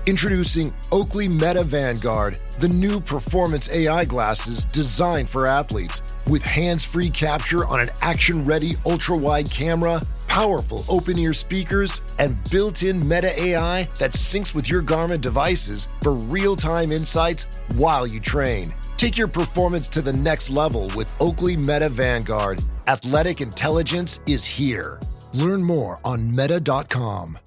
Introducing Oakley Meta Vanguard, the new performance AI glasses designed for athletes. With hands-free capture on an action-ready ultra-wide camera, powerful open-ear speakers, and built-in Meta AI that syncs with your Garmin devices for real-time insights while you train. Take your performance to the next level with Oakley Meta Vanguard. Athletic intelligence is here. Learn more on meta.com.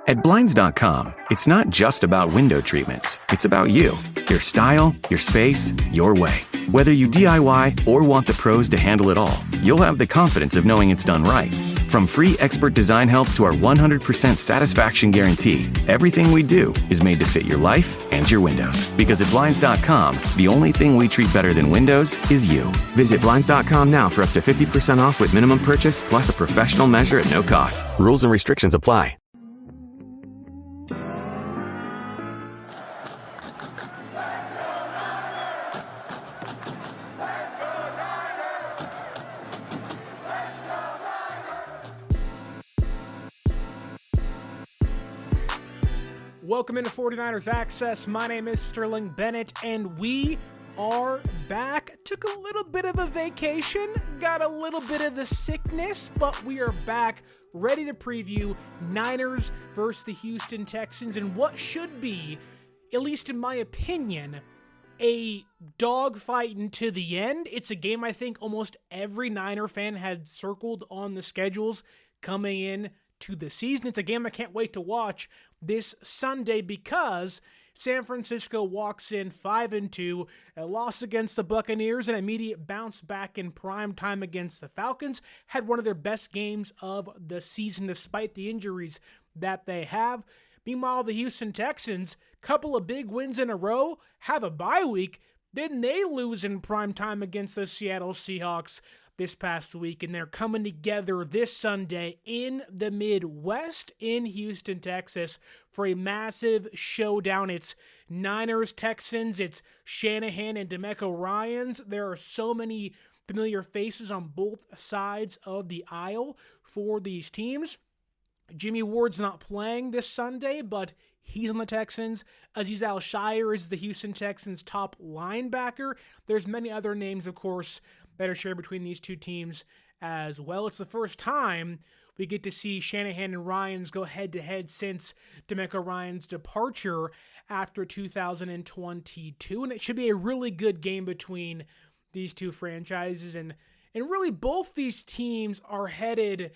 At Blinds.com, it's not just about window treatments. It's about you, your style, your space, your way. Whether you DIY or want the pros to handle it all, you'll have the confidence of knowing it's done right. From free expert design help to our 100% satisfaction guarantee, everything we do is made to fit your life and your windows. Because at Blinds.com, the only thing we treat better than windows is you. Visit Blinds.com now for up to 50% off with minimum purchase plus a professional measure at no cost. Rules and restrictions apply. Welcome into 49ers Access. My name is Sterling Bennett, and we are back. Took a little bit of a vacation, got a little bit of the sickness, but we are back, ready to preview Niners versus the Houston Texans and what should be, at least in my opinion, a dogfight into the end. It's a game I think almost every Niner fan had circled on the schedules coming in to the season. It's a game I can't wait to watch this Sunday because San Francisco walks in 5-2, a loss against the Buccaneers, an immediate bounce back in prime time against the Falcons, had one of their best games of the season despite the injuries that they have. Meanwhile, the Houston Texans, couple of big wins in a row, have a bye week, then they lose in prime time against the Seattle Seahawks this past week, and they're coming together this Sunday in the Midwest in Houston, Texas for a massive showdown. It's Niners, Texans, it's Shanahan and DeMeco Ryans. There are so many familiar faces on both sides of the aisle for these teams. Jimmy Ward's not playing this Sunday, but he's on the Texans. Azeez Al Shaair is the Houston Texans' top linebacker. There's many other names, of course, that are shared between these two teams as well. It's the first time we get to see Shanahan and Ryans go head-to-head since DeMeco Ryans' departure after 2022, and it should be a really good game between these two franchises, and really both these teams are headed,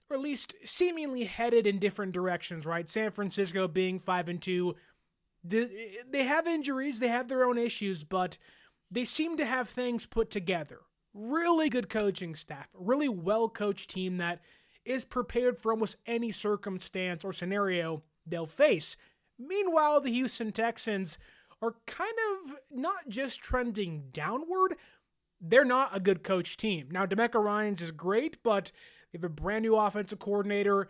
or at least seemingly headed in different directions, right? San Francisco being 5-2, they have injuries, they have their own issues, but they seem to have things put together. Really good coaching staff, a really well-coached team that is prepared for almost any circumstance or scenario they'll face. Meanwhile, the Houston Texans are kind of not just trending downward, they're not a good coached team. Now, DeMeco Ryans is great, but they have a brand new offensive coordinator.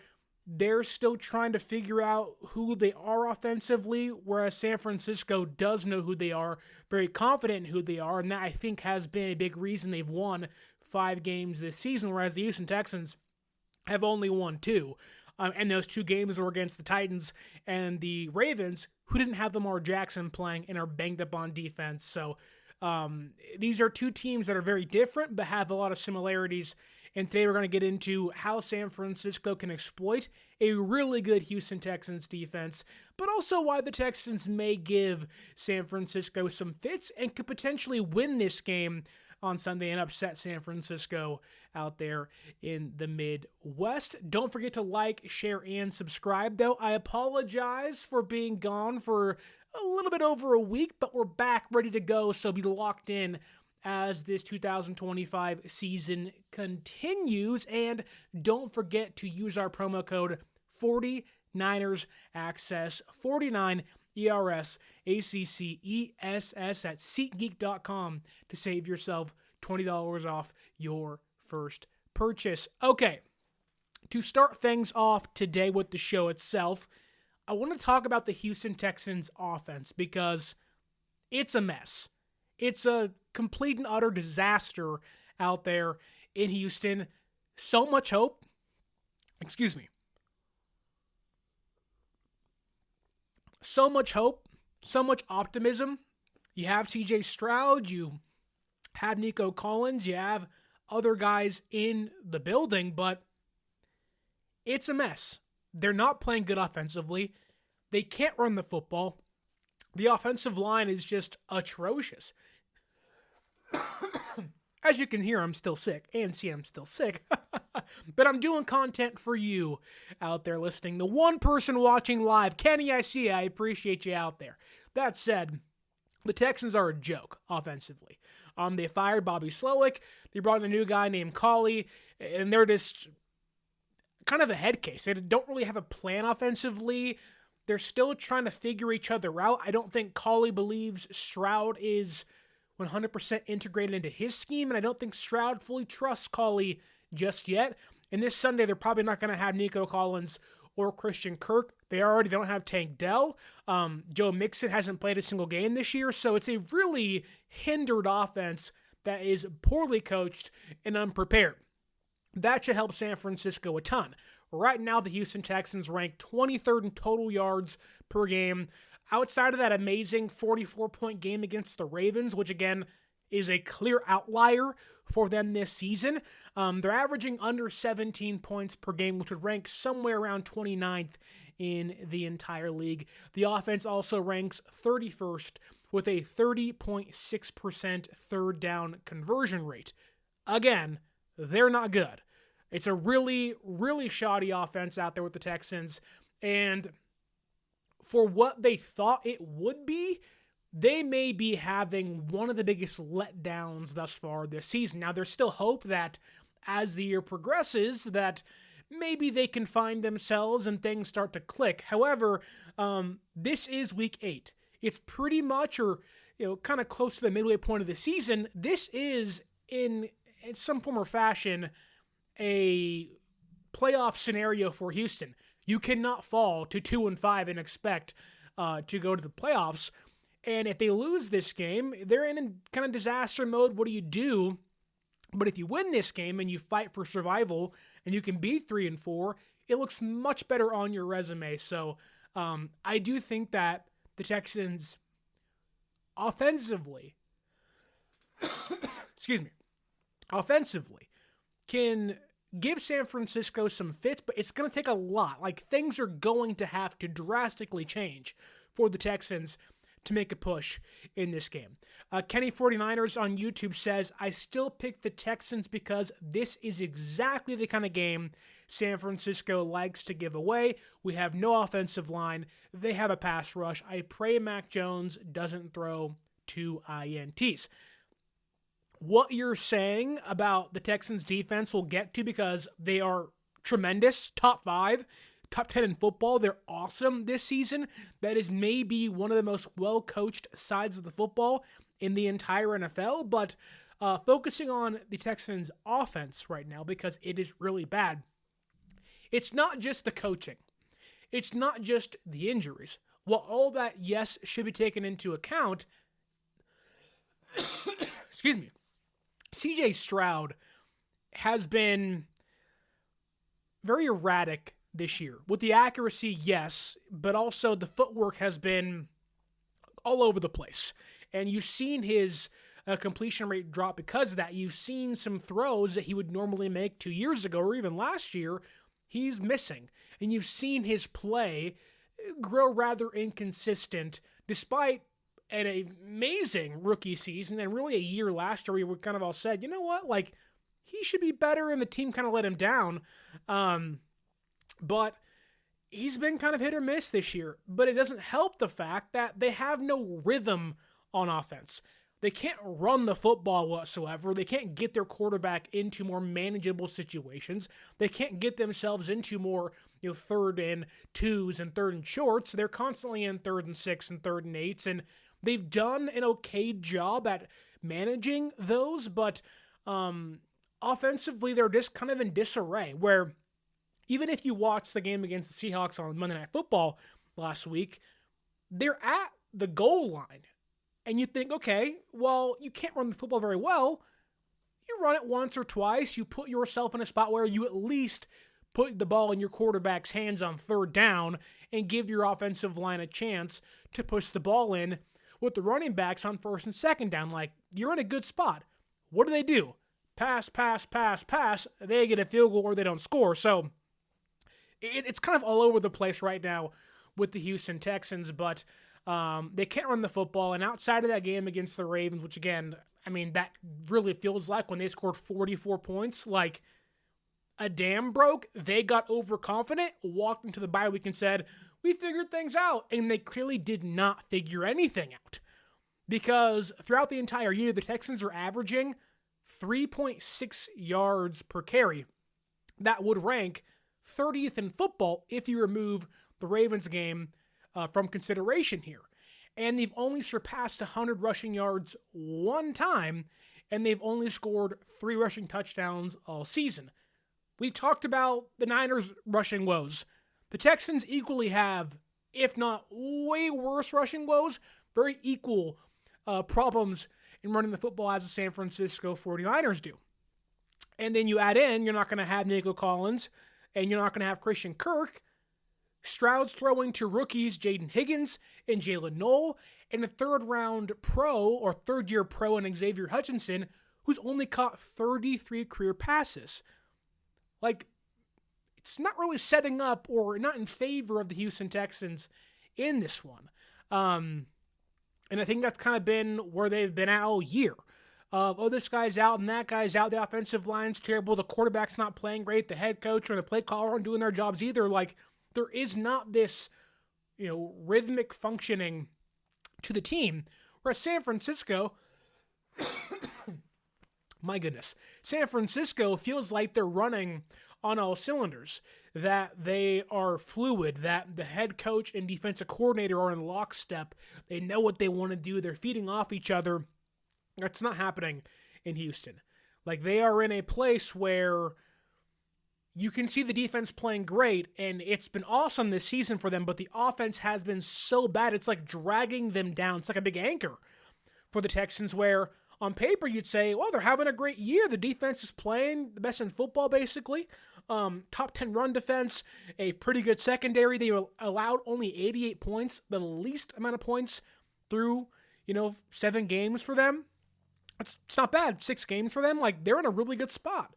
They're still trying to figure out who they are offensively, whereas San Francisco does know who they are, very confident in who they are, and that I think has been a big reason they've won 5 games this season, whereas the Houston Texans have only won 2. And those 2 games were against the Titans and the Ravens, who didn't have Lamar Jackson playing and are banged up on defense. So these are 2 teams that are very different but have a lot of similarities. And today we're going to get into how San Francisco can exploit a really good Houston Texans defense, but also why the Texans may give San Francisco some fits and could potentially win this game on Sunday and upset San Francisco out there in the Midwest. Don't forget to like, share, and subscribe, though. I apologize for being gone for a little bit over a week, but we're back ready to go, so be locked in as this 2025 season continues. And don't forget to use our promo code 49ers Access, 49 ERS ACCESS at SeatGeek.com to save yourself $20 off your first purchase. Okay, to start things off today with the show itself, I want to talk about the Houston Texans offense because it's a mess. It's a complete and utter disaster out there in Houston. So much hope. Excuse me. So much hope, so much optimism. You have C.J. Stroud, you have Nico Collins, you have other guys in the building, but it's a mess. They're not playing good offensively. They can't run the football. The offensive line is just atrocious. As you can hear, I'm still sick, and see I'm still sick. But I'm doing content for you out there listening. The one person watching live, Kenny, I see you. I appreciate you out there. That said, the Texans are a joke offensively. They fired Bobby Slowick. They brought in a new guy named Colley, and they're just kind of a head case. They don't really have a plan offensively. They're still trying to figure each other out. I don't think Colley believes Stroud is 100% integrated into his scheme, and I don't think Stroud fully trusts Colley just yet. And this Sunday, they're probably not going to have Nico Collins or Christian Kirk. They already don't have Tank Dell. Joe Mixon hasn't played a single game this year, so it's a really hindered offense that is poorly coached and unprepared. That should help San Francisco a ton. Right now, the Houston Texans rank 23rd in total yards per game. Outside of that amazing 44-point game against the Ravens, which again is a clear outlier for them this season, they're averaging under 17 points per game, which would rank somewhere around 29th in the entire league. The offense also ranks 31st with a 30.6% third down conversion rate. Again, they're not good. It's a really, really shoddy offense out there with the Texans, and for what they thought it would be, they may be having one of the biggest letdowns thus far this season. Now, there's still hope that as the year progresses, that maybe they can find themselves and things start to click. However, this is week 8. It's pretty much, or kind of close to the midway point of the season. This is, in some form or fashion, a playoff scenario for Houston. You cannot fall to 2-5 and expect to go to the playoffs. And if they lose this game, they're in kind of disaster mode. What do you do? But if you win this game and you fight for survival and you can be 3-4, it looks much better on your resume. So I do think that the Texans offensively, offensively can give San Francisco some fits, but it's going to take a lot. Like, things are going to have to drastically change for the Texans to make a push in this game. Kenny 49ers on YouTube says, I still pick the Texans because this is exactly the kind of game San Francisco likes to give away. We have no offensive line. They have a pass rush. I pray Mac Jones doesn't throw 2 INTs. What you're saying about the Texans defense we'll get to, because they are tremendous, top 5, top 10 in football. They're awesome this season. That is maybe one of the most well-coached sides of the football in the entire NFL, but focusing on the Texans offense right now, because it is really bad. It's not just the coaching. It's not just the injuries. While all that, yes, should be taken into account, excuse me, C.J. Stroud has been very erratic this year. With the accuracy, yes, but also the footwork has been all over the place. And you've seen his completion rate drop because of that. You've seen some throws that he would normally make 2 years ago or even last year, he's missing. And you've seen his play grow rather inconsistent despite an amazing rookie season and really a year last year we kind of all said, you know what, like, he should be better, and the team kind of let him down. But he's been kind of hit or miss this year. But it doesn't help the fact that they have no rhythm on offense. They can't run the football whatsoever. They can't get their quarterback into more manageable situations. They can't get themselves into more, 3rd and 2s and 3rd and shorts. They're constantly in 3rd and 6 and 3rd and 8s, and they've done an okay job at managing those, but offensively, they're just kind of in disarray, where even if you watch the game against the Seahawks on Monday Night Football last week, they're at the goal line. And you think, okay, well, you can't run the football very well. You run it once or twice. You put yourself in a spot where you at least put the ball in your quarterback's hands on third down and give your offensive line a chance to push the ball in with the running backs on first and second down. Like, you're in a good spot. What do? Pass, pass, pass, pass. They get a field goal or they don't score. So it's kind of all over the place right now with the Houston Texans, but they can't run the football. And outside of that game against the Ravens, which again, I mean, that really feels like when they scored 44 points, like a dam broke. They got overconfident, walked into the bye week and said, we figured things out. And they clearly did not figure anything out. Because throughout the entire year, the Texans are averaging 3.6 yards per carry. That would rank 30th in football if you remove the Ravens game from consideration here. And they've only surpassed 100 rushing yards one time, and they've only scored 3 rushing touchdowns all season. We talked about the Niners' rushing woes. The Texans equally have, if not way worse rushing woes, very equal problems in running the football as the San Francisco 49ers do. And then you add in, you're not going to have Nico Collins, and you're not going to have Christian Kirk. Stroud's throwing to rookies Jaden Higgins and Jalen Noel, and a third-year pro in Xavier Hutchinson, who's only caught 33 career passes. Like, it's not really setting up or not in favor of the Houston Texans in this one. And I think that's kind of been where they've been at all year. This guy's out and that guy's out. The offensive line's terrible. The quarterback's not playing great. The head coach or the play caller aren't doing their jobs either. Like, there is not this, rhythmic functioning to the team. Whereas San Francisco, my goodness, San Francisco feels like they're running on all cylinders, that they are fluid, that the head coach and defensive coordinator are in lockstep. They know what they want to do. They're feeding off each other. That's not happening in Houston. Like, they are in a place where you can see the defense playing great, and it's been awesome this season for them, but the offense has been so bad, it's like dragging them down. It's like a big anchor for the Texans, where on paper you'd say, well, they're having a great year. The defense is playing the best in football, basically. Top 10 run defense, a pretty good secondary. They allowed only 88 points, the least amount of points through, 7 games for them. It's not bad. 6 games for them. Like, they're in a really good spot.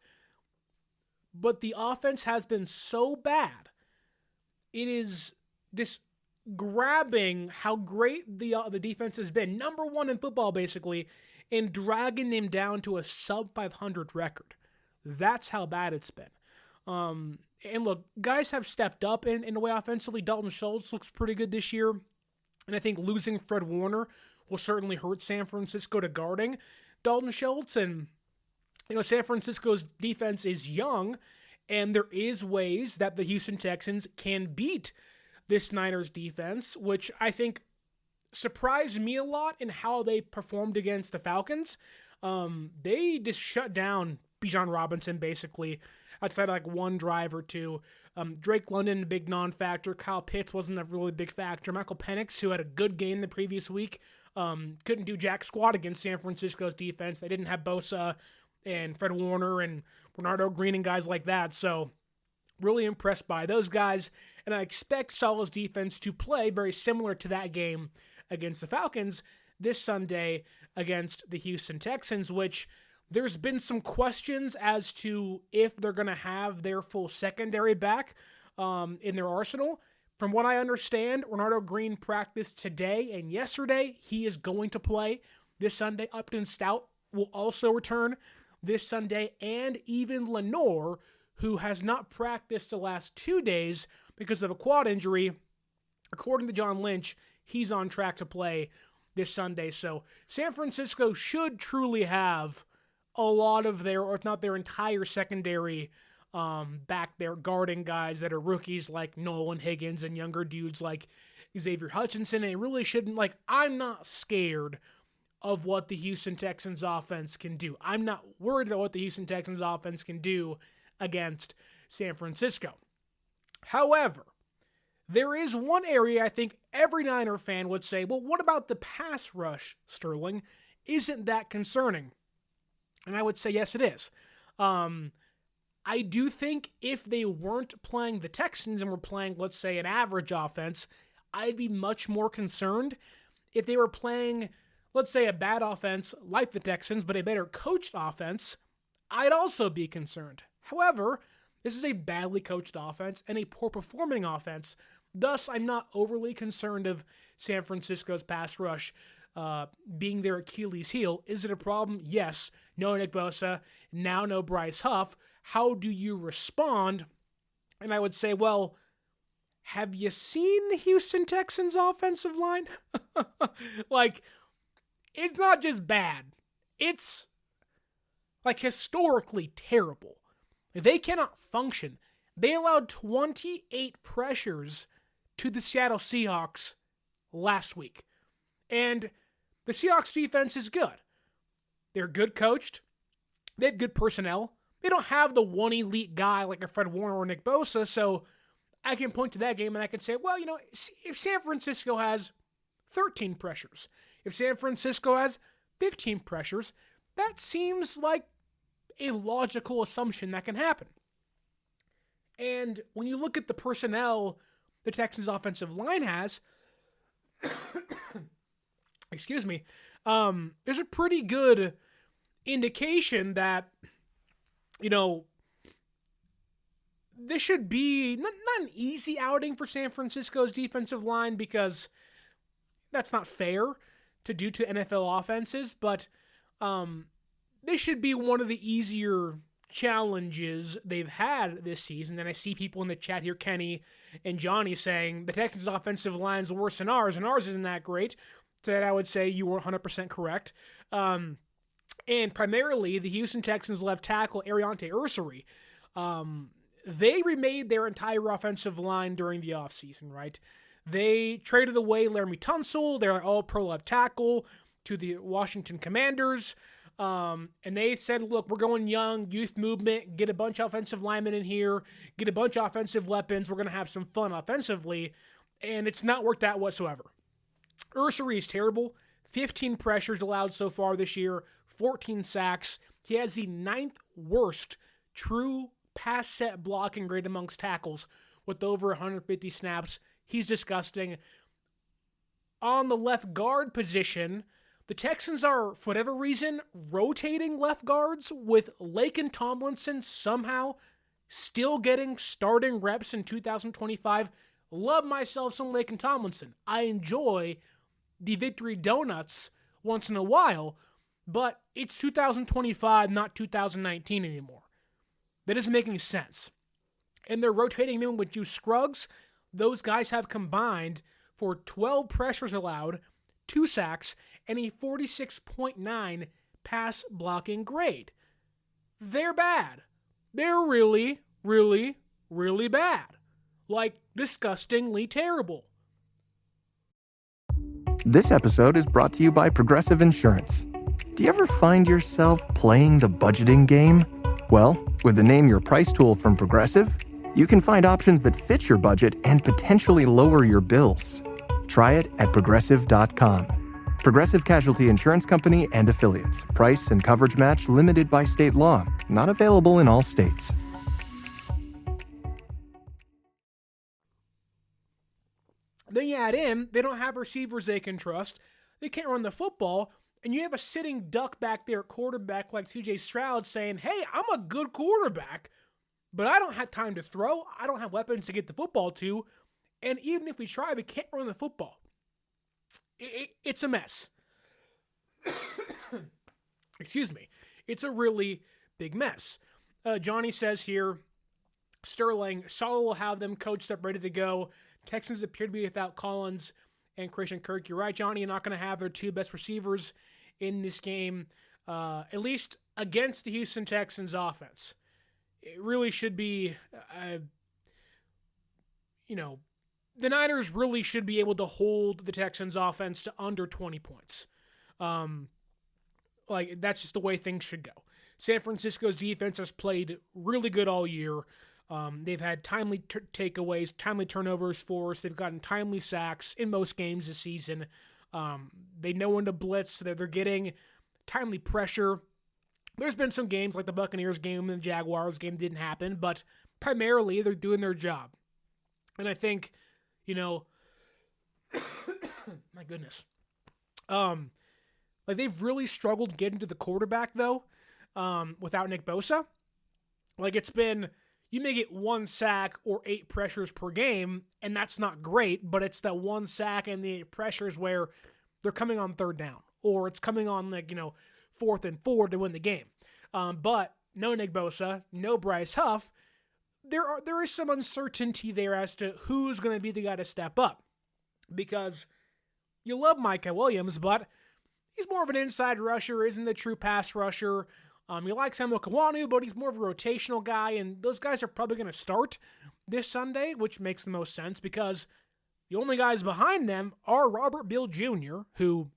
But the offense has been so bad. It is just grabbing how great the defense has been. Number 1 in football, basically, and dragging them down to a sub-500 record. That's how bad it's been. And look, guys have stepped up in a way offensively. Dalton Schultz looks pretty good this year. And I think losing Fred Warner will certainly hurt San Francisco to guarding Dalton Schultz. And, San Francisco's defense is young, and there is ways that the Houston Texans can beat this Niners defense, which I think surprised me a lot in how they performed against the Falcons. They just shut down Bijan Robinson, basically, outside of like one drive or two. Drake London, a big non-factor. Kyle Pitts wasn't a really big factor. Michael Penix, who had a good game the previous week, couldn't do jack squat against San Francisco's defense. They didn't have Bosa and Fred Warner and Bernardo Green and guys like that. So really impressed by those guys. And I expect Saleh's defense to play very similar to that game against the Falcons this Sunday against the Houston Texans, which there's been some questions as to if they're going to have their full secondary back in their arsenal. From what I understand, Bernardo Green practiced today and yesterday. He is going to play this Sunday. Upton Stout will also return this Sunday, and even Lenore, who has not practiced the last 2 days because of a quad injury. According to John Lynch, he's on track to play this Sunday. So San Francisco should truly have a lot of their, or if not their entire secondary back there, guarding guys that are rookies like Nolan Higgins and younger dudes like Xavier Hutchinson. And it really shouldn't, I'm not scared of what the Houston Texans offense can do. I'm not worried about what the Houston Texans offense can do against San Francisco. However, there is one area I think every Niner fan would say, well, what about the pass rush, Sterling? Isn't that concerning? And I would say, yes, it is. I do think if they weren't playing the Texans and were playing, let's say, an average offense, I'd be much more concerned. If they were playing, let's say, a bad offense like the Texans, but a better coached offense, I'd also be concerned. However, this is a badly coached offense and a poor performing offense. Thus, I'm not overly concerned of San Francisco's pass rush being their Achilles heel. Is it a problem? Yes. No Nick Bosa, now no Bryce Huff. How do you respond? And I would say, well, have you seen the Houston Texans offensive line? Like, it's not just bad. It's, like, historically terrible. They cannot function. They allowed 28 pressures to the Seattle Seahawks last week. And the Seahawks defense is good. They're good coached. They have good personnel. They don't have the one elite guy like a Fred Warner or Nick Bosa, so I can point to that game and I can say, well, you know, if San Francisco has 13 pressures, if San Francisco has 15 pressures, that seems like a logical assumption that can happen. And when you look at the personnel the Texans offensive line has, excuse me, there's a pretty good indication that, you know, this should be not an easy outing for San Francisco's defensive line, because that's not fair to do to NFL offenses, but this should be one of the easier challenges they've had this season. And I see people in the chat here, Kenny and Johnny, saying the Texans' offensive line's worse than ours, and ours isn't that great. So that I would say you were 100% correct. And primarily, the Houston Texans left tackle Ariante Ursary. They remade their entire offensive line during the offseason, right? They traded away Laramie Tunsil, their all-pro left tackle, to the Washington Commanders. And they said, look, we're going young, youth movement, get a bunch of offensive linemen in here, get a bunch of offensive weapons, we're going to have some fun offensively. And it's not worked out whatsoever. Ursary is terrible. 15 pressures allowed so far this year, 14 sacks. He has the 9th worst true pass set blocking grade amongst tackles with over 150 snaps. He's disgusting. On the left guard position, the Texans are, for whatever reason, rotating left guards, with Laken Tomlinson somehow still getting starting reps in 2025. Love myself some Laken Tomlinson. I enjoy the victory donuts once in a while, but it's 2025, not 2019 anymore. That doesn't make any sense. And they're rotating him with Juice Scruggs. Those guys have combined for 12 pressures allowed, 2 sacks, and a 46.9 pass blocking grade. They're bad. They're really, really, really bad. Like, disgustingly terrible. This episode is brought to you by Progressive Insurance. Do you ever find yourself playing the budgeting game? Well, with the Name Your Price tool from Progressive, you can find options that fit your budget and potentially lower your bills. Try it at Progressive.com. Progressive Casualty Insurance Company and Affiliates. Price and coverage match limited by state law. Not available in all states. Then you add in, they don't have receivers they can trust. They can't run the football. And you have a sitting duck back there at quarterback like C.J. Stroud saying, hey, I'm a good quarterback, but I don't have time to throw. I don't have weapons to get the football to. And even if we try, we can't run the football. It's a mess. Excuse me. It's a really big mess. Johnny says here, Sterling, Sala will have them coached up, ready to go. Texans appear to be without Collins and Christian Kirk. You're right, Johnny. You're not going to have their 2 best receivers in this game, at least against the Houston Texans offense. It really should be, the Niners really should be able to hold the Texans offense to under 20 points. That's just the way things should go. San Francisco's defense has played really good all year. They've had timely takeaways, timely turnovers forced. They've gotten timely sacks in most games this season. They know when to blitz, so they're getting timely pressure. There's been some games like the Buccaneers game and the Jaguars game didn't happen, but primarily they're doing their job. And I think, my goodness. Like they've really struggled getting to the quarterback though, without Nick Bosa. Like it's been, you may get 1 sack or 8 pressures per game, and that's not great, but it's that 1 sack and the 8 pressures where they're coming on 3rd down, or it's coming on 4th and 4 to win the game. But no Nick Bosa, no Bryce Huff. There is some uncertainty there as to who's going to be the guy to step up, because you love Micah Williams, but he's more of an inside rusher, isn't a true pass rusher. You like Samuel Kawanu, but he's more of a rotational guy, and those guys are probably going to start this Sunday, which makes the most sense because the only guys behind them are Robert Beal Jr., who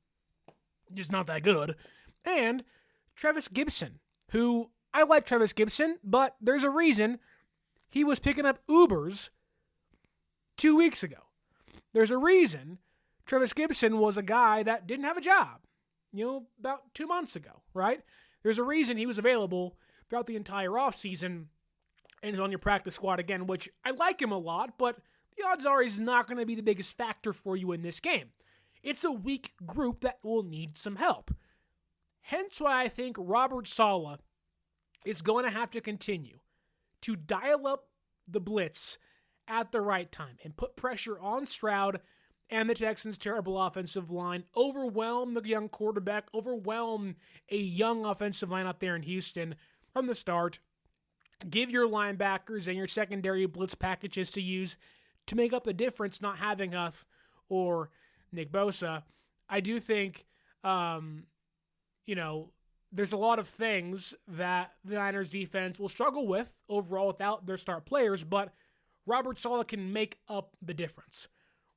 is not that good, and Travis Gibson, who I like Travis Gibson, but there's a reason he was picking up Ubers 2 weeks ago. There's a reason Travis Gibson was a guy that didn't have a job, about 2 months ago, right? There's a reason he was available throughout the entire offseason and is on your practice squad again, which I like him a lot, but the odds are he's not going to be the biggest factor for you in this game. It's a weak group that will need some help. Hence why I think Robert Saleh is going to have to continue to dial up the blitz at the right time and put pressure on Stroud and the Texans' terrible offensive line, overwhelm the young quarterback, overwhelm a young offensive line out there in Houston from the start. Give your linebackers and your secondary blitz packages to use to make up the difference, not having Huff or Nick Bosa. I do think, there's a lot of things that the Niners defense will struggle with overall without their star players, but Robert Saleh can make up the difference.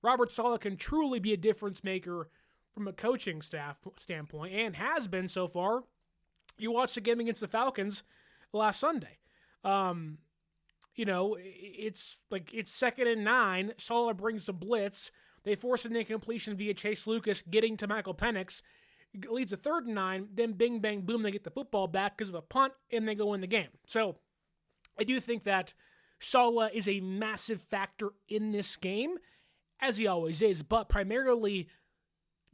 Robert Saleh can truly be a difference maker from a coaching staff standpoint, and has been so far. You watched the game against the Falcons last Sunday. It's 2nd and 9. Saleh brings the blitz. They force an incompletion via Chase Lucas, getting to Michael Penix. Leads to 3rd and 9. Then bing, bang, boom, they get the football back because of a punt, and they go in the game. So I do think that Saleh is a massive factor in this game, as he always is, but primarily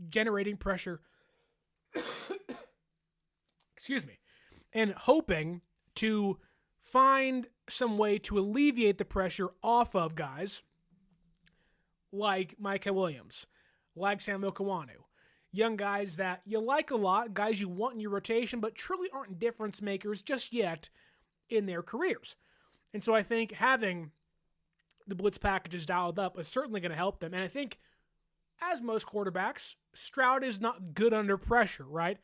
generating pressure, excuse me, and hoping to find some way to alleviate the pressure off of guys like Micah Williams, like Samuel Kawanu, young guys that you like a lot, guys you want in your rotation, but truly aren't difference makers just yet in their careers. And so I think having the blitz packages dialed up is certainly going to help them. And I think, as most quarterbacks, Stroud is not good under pressure, right?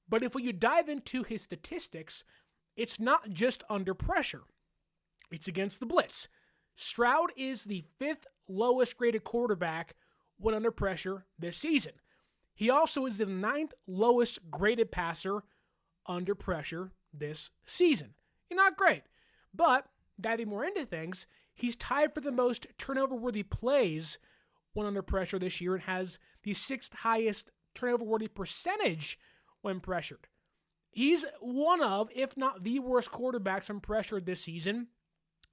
But if you dive into his statistics, it's not just under pressure. It's against the blitz. Stroud is the 5th lowest graded quarterback when under pressure this season. He also is the 9th lowest graded passer under pressure this season. Not great. But diving more into things, he's tied for the most turnover-worthy plays when under pressure this year and has the 6th highest turnover-worthy percentage when pressured. He's one of, if not the worst quarterbacks when pressured this season.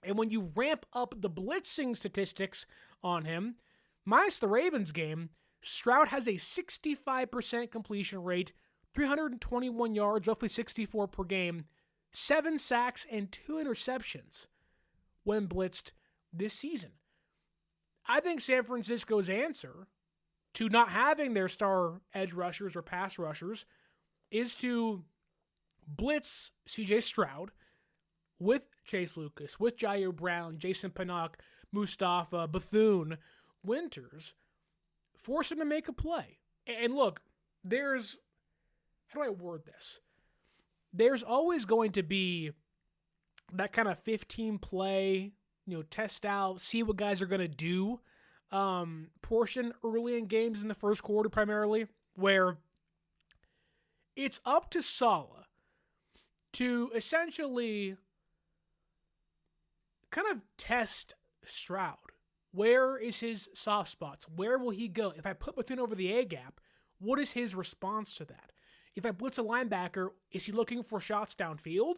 And when you ramp up the blitzing statistics on him, minus the Ravens game, Stroud has a 65% completion rate, 321 yards, roughly 64 per game, 7 sacks, and 2 interceptions when blitzed this season. I think San Francisco's answer to not having their star edge rushers or pass rushers is to blitz C.J. Stroud with Chase Lucas, with Jair Brown, Jason Pinnock, Mustafa, Bethune, Winters, force him to make a play. And look, how do I word this? There's always going to be that kind of 15 play, test out, see what guys are going to do portion early in games in the first quarter primarily, where it's up to Saleh to essentially kind of test Stroud. Where is his soft spots? Where will he go? If I put Bethune over the A-gap, what is his response to that? if I blitz a linebacker, is he looking for shots downfield?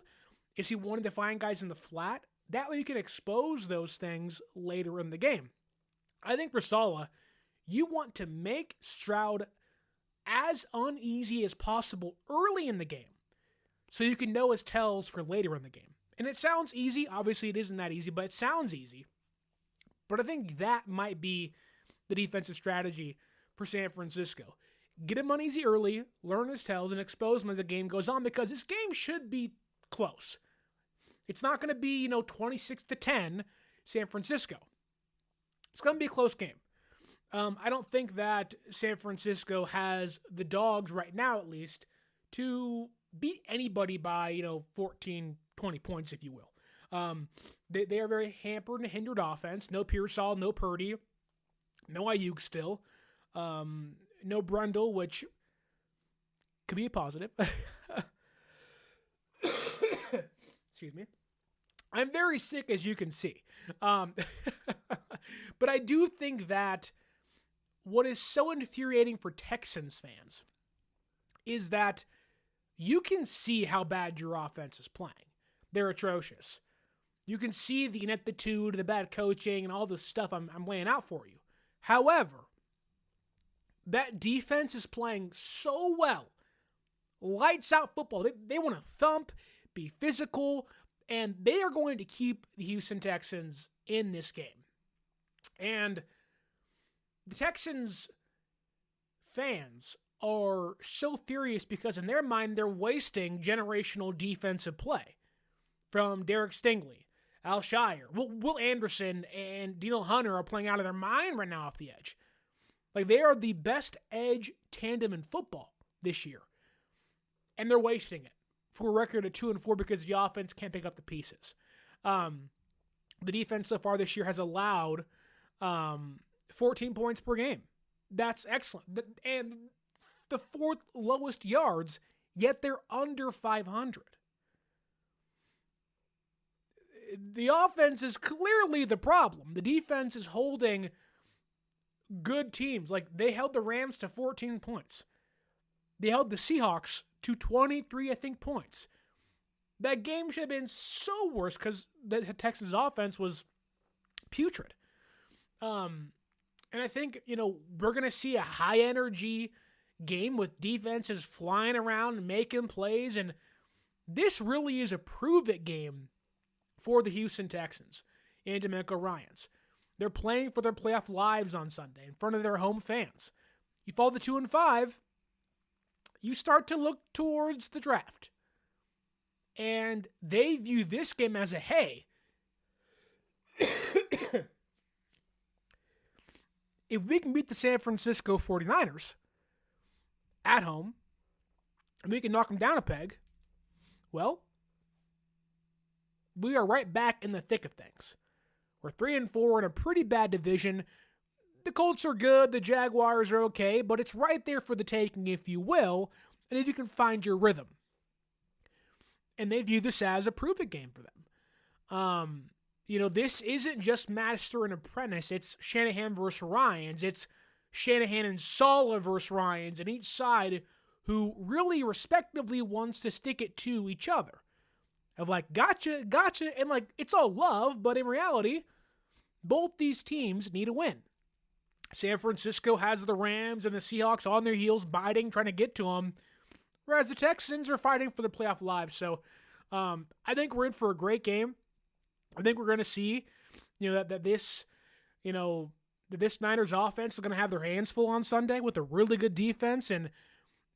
Is he wanting to find guys in the flat? That way you can expose those things later in the game. I think for Saleh, you want to make Stroud as uneasy as possible early in the game so you can know his tells for later in the game. And it sounds easy. Obviously, it isn't that easy, but it sounds easy. But I think that might be the defensive strategy for San Francisco. Get him uneasy early, learn his tells, and expose him as the game goes on, because this game should be close. It's not going to be, 26-10 San Francisco. It's going to be a close game. I don't think that San Francisco has the dogs right now, at least, to beat anybody by, 14, 20 points, if you will. They are very hampered and hindered offense. No Pearsall, no Purdy, no Ayuk still. No Brendel, which could be a positive. Excuse me. I'm very sick, as you can see. But I do think that what is so infuriating for Texans fans is that you can see how bad your offense is playing. They're atrocious. You can see the ineptitude, the bad coaching, and all the stuff I'm laying out for you. However, that defense is playing so well. Lights out football. They want to thump, be physical, and they are going to keep the Houston Texans in this game. And the Texans fans are so furious because in their mind they're wasting generational defensive play from Derek Stingley, Al Shaair, Will Anderson, and Daniel Hunter are playing out of their mind right now off the edge. Like, they are the best edge tandem in football this year. And they're wasting it for a record of 2-4 because the offense can't pick up the pieces. The defense so far this year has allowed 14 points per game. That's excellent. And the fourth lowest yards, yet they're under 500. The offense is clearly the problem. The defense is holding good teams. Like, they held the Rams to 14 points. They held the Seahawks to 23, points. That game should have been so worse because the Texans offense was putrid. And I think, we're going to see a high energy game with defenses flying around and making plays. And this really is a prove-it game for the Houston Texans and DeMeco Ryans. They're playing for their playoff lives on Sunday in front of their home fans. You fall to 2-5, you start to look towards the draft. And they view this game as a, hey, if we can beat the San Francisco 49ers at home, and we can knock them down a peg, well, we are right back in the thick of things. We're 3-4 in a pretty bad division. The Colts are good, the Jaguars are okay, but it's right there for the taking, if you will, and if you can find your rhythm. And they view this as a prove-it game for them. This isn't just master and apprentice. It's Shanahan versus Ryans. It's Shanahan and Saleh versus Ryans, and each side who really respectively wants to stick it to each other. Of like, gotcha, and like, it's all love, but in reality, both these teams need a win. San Francisco has the Rams and the Seahawks on their heels, biting, trying to get to them, whereas the Texans are fighting for the playoff lives. So I think we're in for a great game. I think we're going to see, that this Niners offense is going to have their hands full on Sunday with a really good defense. And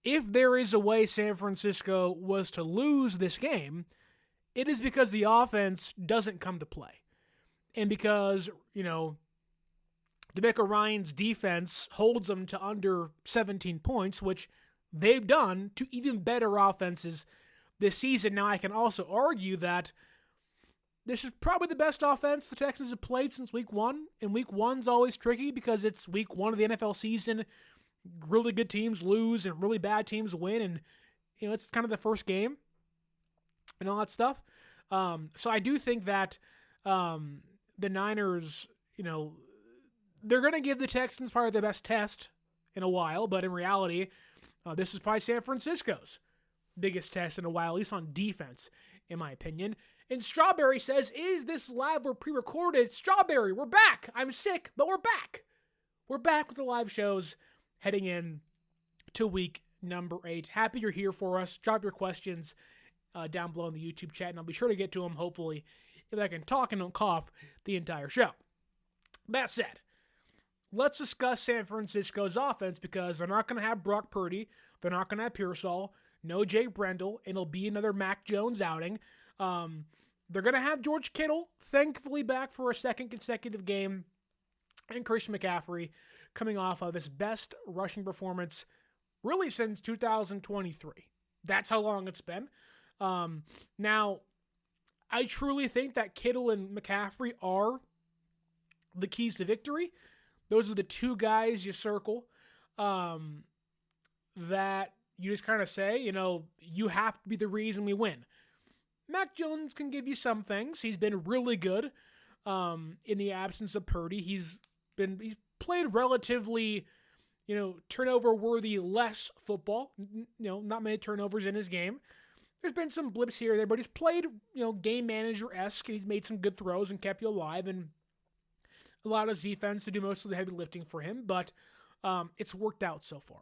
if there is a way San Francisco was to lose this game, it is because the offense doesn't come to play. And because, DeMeco Ryans' defense holds them to under 17 points, which they've done to even better offenses this season. Now, I can also argue that this is probably the best offense the Texans have played since week one. And week one's always tricky because it's week one of the NFL season. Really good teams lose and really bad teams win. And, it's kind of the first game and all that stuff. So I do think that the Niners, they're going to give the Texans probably the best test in a while, but in reality, This is probably San Francisco's biggest test in a while, at least on defense, in my opinion. And Strawberry says, is this live or pre-recorded? Strawberry, we're back. I'm sick, but we're back. We're back with the live shows heading in to week number 8. Happy you're here for us. Drop your questions down below in the YouTube chat, and I'll be sure to get to them, hopefully, if I can talk and don't cough the entire show. That said, let's discuss San Francisco's offense, because they're not going to have Brock Purdy. They're not going to have Pearsall. No Jake Brendel. It'll be another Mac Jones outing. They're going to have George Kittle, thankfully back for a second consecutive game, and Christian McCaffrey coming off of his best rushing performance really since 2023. That's how long it's been. Now, I truly think that Kittle and McCaffrey are the keys to victory. Those are the two guys you circle that you just kind of say, you have to be the reason we win. Mac Jones can give you some things. He's been really good in the absence of Purdy. He's played relatively, turnover-worthy less football. Not many turnovers in his game. There's been some blips here or there, but he's played, game manager-esque, and he's made some good throws and kept you alive, and allowed his defense to do most of the heavy lifting for him, but it's worked out so far.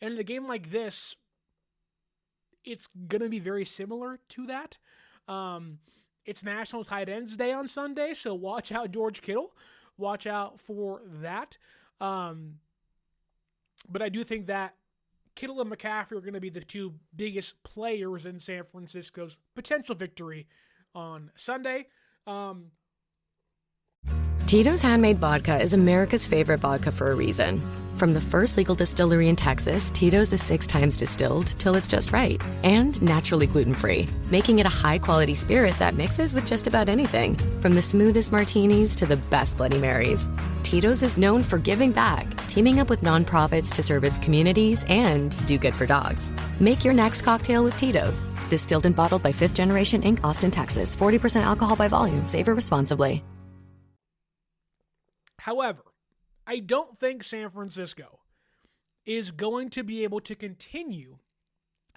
And in a game like this, it's going to be very similar to that. It's National Tight Ends Day on Sunday, so watch out George Kittle. Watch out for that. But I do think that Kittle and McCaffrey are going to be the two biggest players in San Francisco's potential victory on Sunday. Tito's Handmade Vodka is America's favorite vodka for a reason. From the first legal distillery in Texas, Tito's is 6 times distilled till it's just right. And naturally gluten-free, making it a high-quality spirit that mixes with just about anything. From the smoothest martinis to the best Bloody Marys. Tito's is known for giving back, teaming up with nonprofits to serve its communities and do good for dogs. Make your next cocktail with Tito's. Distilled and bottled by 5th Generation Inc., Austin, Texas. 40% alcohol by volume. Savor responsibly. However, I don't think San Francisco is going to be able to continue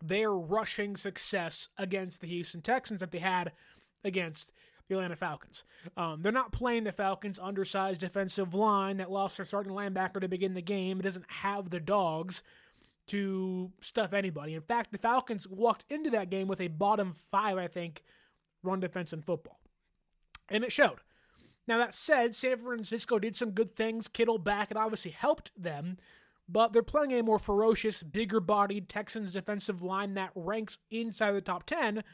their rushing success against the Houston Texans that they had against the Atlanta Falcons. They're not playing the Falcons' undersized defensive line that lost their starting linebacker to begin the game. It doesn't have the dogs to stuff anybody. In fact, the Falcons walked into that game with a bottom 5, I think, run defense in football. And it showed. Now, that said, San Francisco did some good things. Kittle back, it obviously helped them, but they're playing a more ferocious, bigger-bodied Texans defensive line that ranks inside the top 10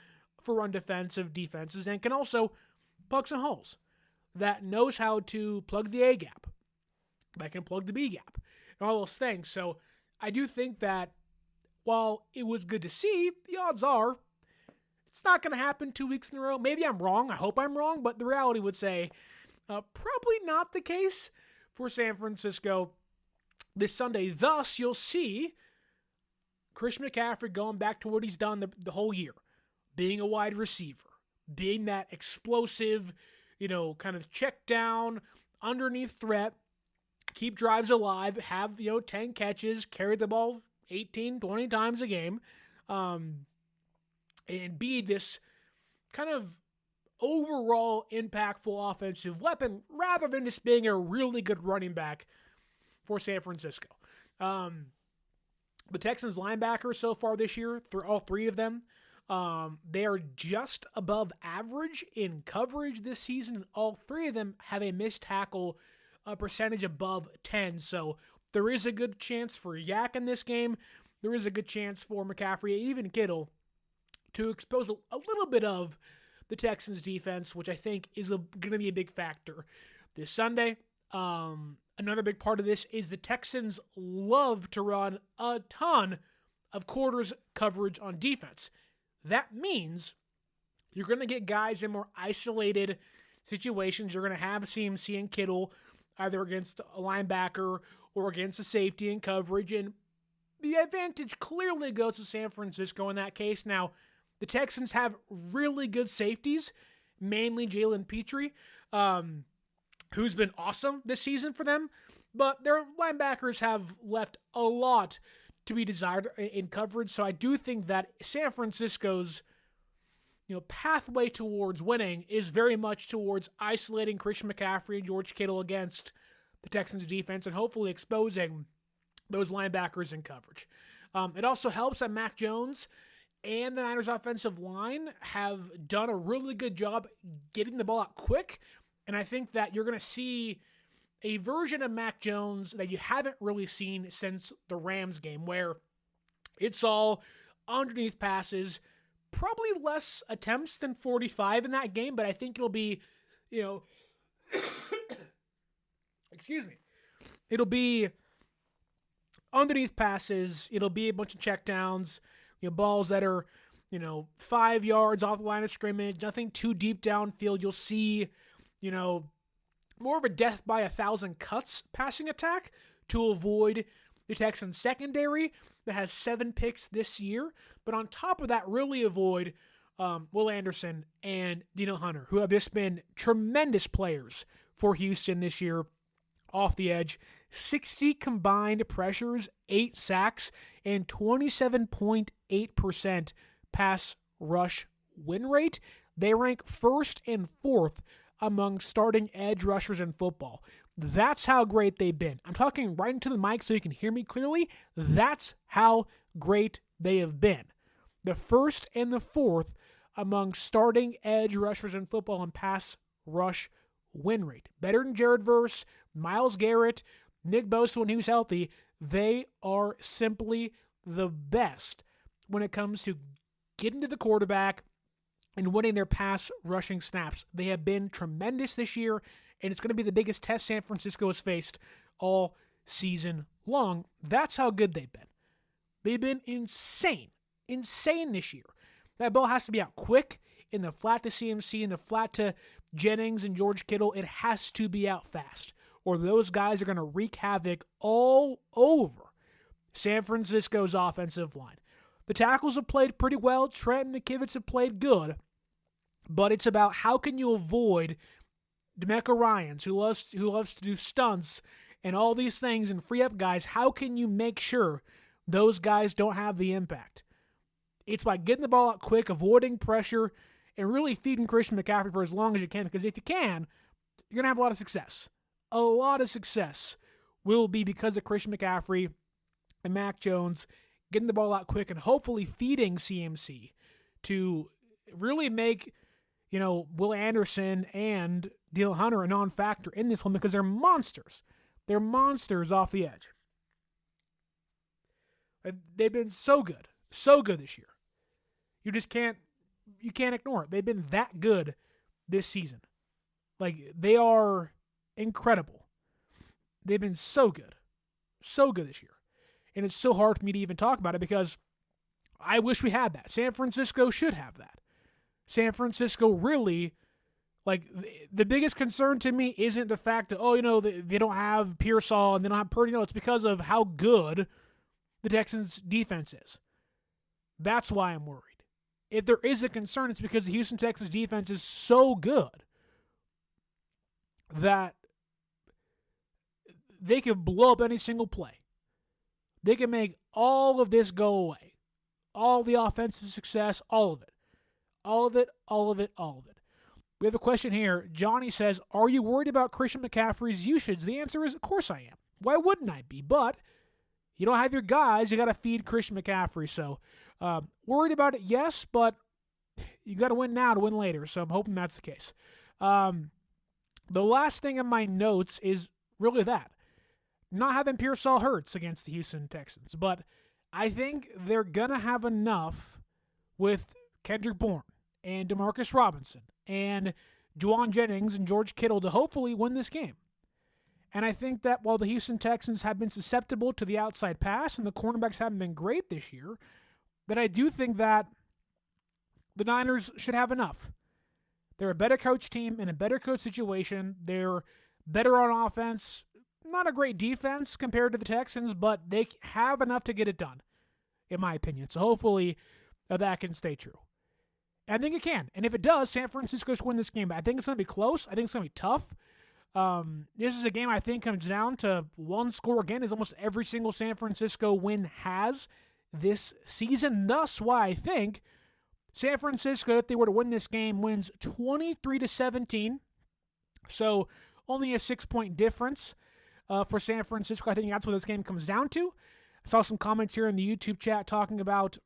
for run defensive defenses and can also plug some holes, that knows how to plug the A gap, that can plug the B gap, and all those things. So I do think that while it was good to see, the odds are it's not going to happen 2 weeks in a row. Maybe I'm wrong. I hope I'm wrong, but the reality would say probably not the case for San Francisco this Sunday. Thus, you'll see Christian McCaffrey going back to what he's done the whole year, being a wide receiver, being that explosive, kind of check down, underneath threat, keep drives alive, have, 10 catches, carry the ball 18, 20 times a game, and be this kind of overall impactful offensive weapon rather than just being a really good running back for San Francisco. The Texans linebackers so far this year, through all 3 of them, they are just above average in coverage this season, and all 3 of them have a missed tackle percentage above 10. So there is a good chance for Yak in this game. There is a good chance for McCaffrey, even Kittle, to expose a little bit of the Texans defense, which I think is going to be a big factor this Sunday. Another big part of this is the Texans love to run a ton of quarters coverage on defense. That means you're going to get guys in more isolated situations. You're going to have CMC and Kittle either against a linebacker or against a safety in coverage, and the advantage clearly goes to San Francisco in that case. Now, the Texans have really good safeties, mainly Jalen Petrie, who's been awesome this season for them, but their linebackers have left a lot to be desired in coverage. So I do think that San Francisco's pathway towards winning is very much towards isolating Christian McCaffrey and George Kittle against the Texans defense and hopefully exposing those linebackers in coverage. It also helps that Mac Jones and the Niners offensive line have done a really good job getting the ball out quick. And I think that you're going to see a version of Mac Jones that you haven't really seen since the Rams game, where it's all underneath passes, probably less attempts than 45 in that game, but I think it'll be, excuse me, it'll be underneath passes. It'll be a bunch of checkdowns, balls that are, 5 yards off the line of scrimmage, nothing too deep downfield. You'll see, more of a death by 1,000 cuts passing attack to avoid the Texans secondary that has 7 picks this year. But on top of that, really avoid Will Anderson and Dino Hunter, who have just been tremendous players for Houston this year off the edge. 60 combined pressures, 8 sacks, and 27.8% pass rush win rate. They rank 1st and 4th among starting edge rushers in football. That's how great they've been. I'm talking right into the mic so you can hear me clearly. That's how great they have been. The 1st and the 4th among starting edge rushers in football in pass rush win rate. Better than Jared Verse, Myles Garrett, Nick Bosa when he was healthy. They are simply the best when it comes to getting to the quarterback and winning their pass rushing snaps. They have been tremendous this year, and it's going to be the biggest test San Francisco has faced all season long. That's how good they've been. They've been insane this year. That ball has to be out quick in the flat to CMC, in the flat to Jennings and George Kittle. It has to be out fast, or those guys are going to wreak havoc all over San Francisco's offensive line. The tackles have played pretty well. Trent and McKivitz have played good. But it's about how can you avoid DeMeco Ryans, who loves to do stunts and all these things and free up guys. How can you make sure those guys don't have the impact? It's by getting the ball out quick, avoiding pressure, and really feeding Christian McCaffrey for as long as you can. Because if you can, you're going to have a lot of success. A lot of success will be because of Christian McCaffrey and Mac Jones getting the ball out quick and hopefully feeding CMC to really make, Will Anderson and Dino Hunter a non-factor in this one, because they're monsters. They're monsters off the edge. They've been so good this year. You can't ignore it. They've been that good this season. They are incredible. They've been so good this year. And it's so hard for me to even talk about it because I wish we had that. San Francisco should have that. San Francisco really, the biggest concern to me isn't the fact that, they don't have Pearsall and they don't have Purdy. No, it's because of how good the Texans' defense is. That's why I'm worried. If there is a concern, it's because the Houston Texans defense is so good that they can blow up any single play. They can make all of this go away. All the offensive success, all of it. All of it, all of it, all of it. We have a question here. Johnny says, are you worried about Christian McCaffrey's usage? The answer is, of course I am. Why wouldn't I be? But you don't have your guys. You got to feed Christian McCaffrey. So worried about it, yes, but you got to win now to win later. So I'm hoping that's the case. The last thing in my notes is really that. Not having Pearsall hurts against the Houston Texans, but I think they're going to have enough with Kendrick Bourne and Demarcus Robinson and Juwan Jennings and George Kittle to hopefully win this game. And I think that while the Houston Texans have been susceptible to the outside pass and the cornerbacks haven't been great this year, that I do think that the Niners should have enough. They're a better coach team in a better coach situation. They're better on offense. Not a great defense compared to the Texans, but they have enough to get it done, in my opinion. So hopefully that can stay true. And I think it can. And if it does, San Francisco should win this game. But I think it's going to be close. I think it's going to be tough. This is a game I think comes down to one score again, as almost every single San Francisco win has this season. Thus why I think San Francisco, if they were to win this game, wins 23-17. So only a 6-point difference for San Francisco. I think that's what this game comes down to. I saw some comments here in the YouTube chat talking about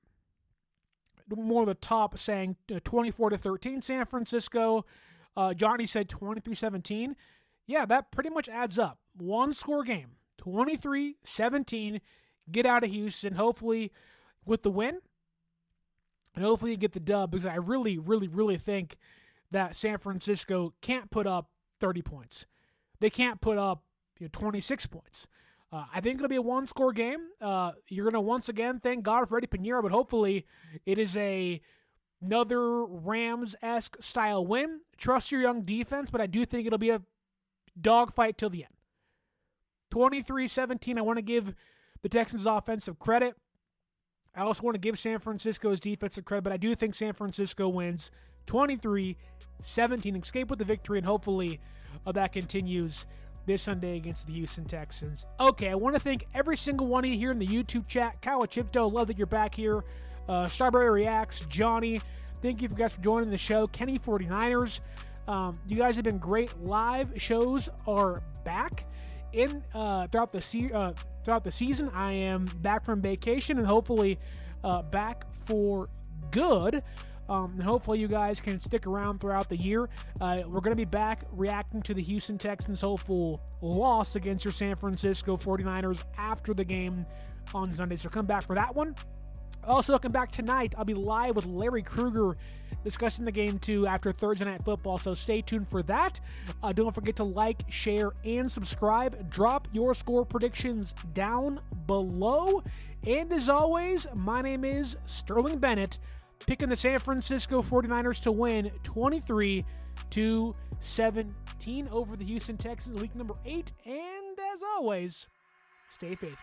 more of the top saying 24-13 San Francisco. Johnny said 23-17. Yeah, that pretty much adds up. One score game, 23-17. Get out of Houston, hopefully with the win. And hopefully you get the dub, because I really, really, really think that San Francisco can't put up 30 points. They can't put up 26 points. I think it'll be a one-score game. You're going to once again thank God for Eddie Pinheiro, but hopefully it is another Rams-esque style win. Trust your young defense, but I do think it'll be a dogfight till the end. 23-17, I want to give the Texans offensive credit. I also want to give San Francisco's defensive credit, but I do think San Francisco wins 23-17, escape with the victory, and hopefully that continues this Sunday against the Houston Texans. Okay, I want to thank every single one of you here in the YouTube chat. Kyle Chipto, love that you're back here. Starberry Reacts, Johnny, thank you guys for joining the show. Kenny 49ers, you guys have been great. Live shows are back throughout the season. I am back from vacation and hopefully back for good. And hopefully you guys can stick around throughout the year. We're going to be back reacting to the Houston Texans' hopeful loss against your San Francisco 49ers after the game on Sunday. So come back for that one. Also, come back tonight. I'll be live with Larry Krueger discussing the game too after Thursday Night Football. So stay tuned for that. Don't forget to like, share, and subscribe. Drop your score predictions down below. And as always, my name is Sterling Bennett, picking the San Francisco 49ers to win 23-17 over the Houston Texans, week number 8. And as always, stay faithful.